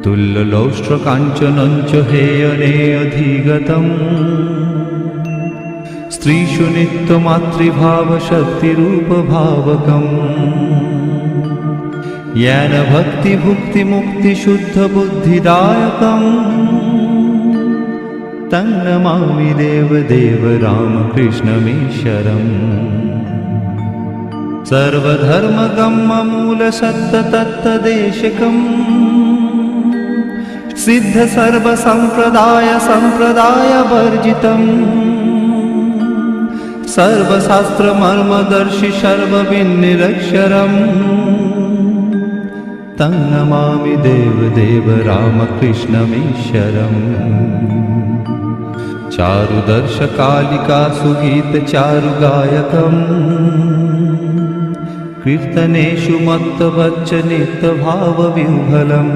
तुल्यलौष्ट्रकाञ्चनञ्च हेयने अधिगतम् स्त्रीषु नित्यमातृभावशक्तिरूपभावकम् येन भक्तिभुक्तिमुक्तिशुद्धबुद्धिदायकम् तं नमामि देवदेव रामकृष्णमीश्वरम् सर्वधर्मगम्यमूलसत्ततत्तदेशकम् सिद्धसर्वसम्प्रदायवर्जितम् सर्वशास्त्रमर्मदर्शि सर्वविन्निरक्षरम् तं नमामि देवदेव रामकृष्णमीश्वरम् चारुदर्शकालिकासुगीतचारुगायकम् कीर्तनेषु मत्तवच्च नित्यभावविह्वलम्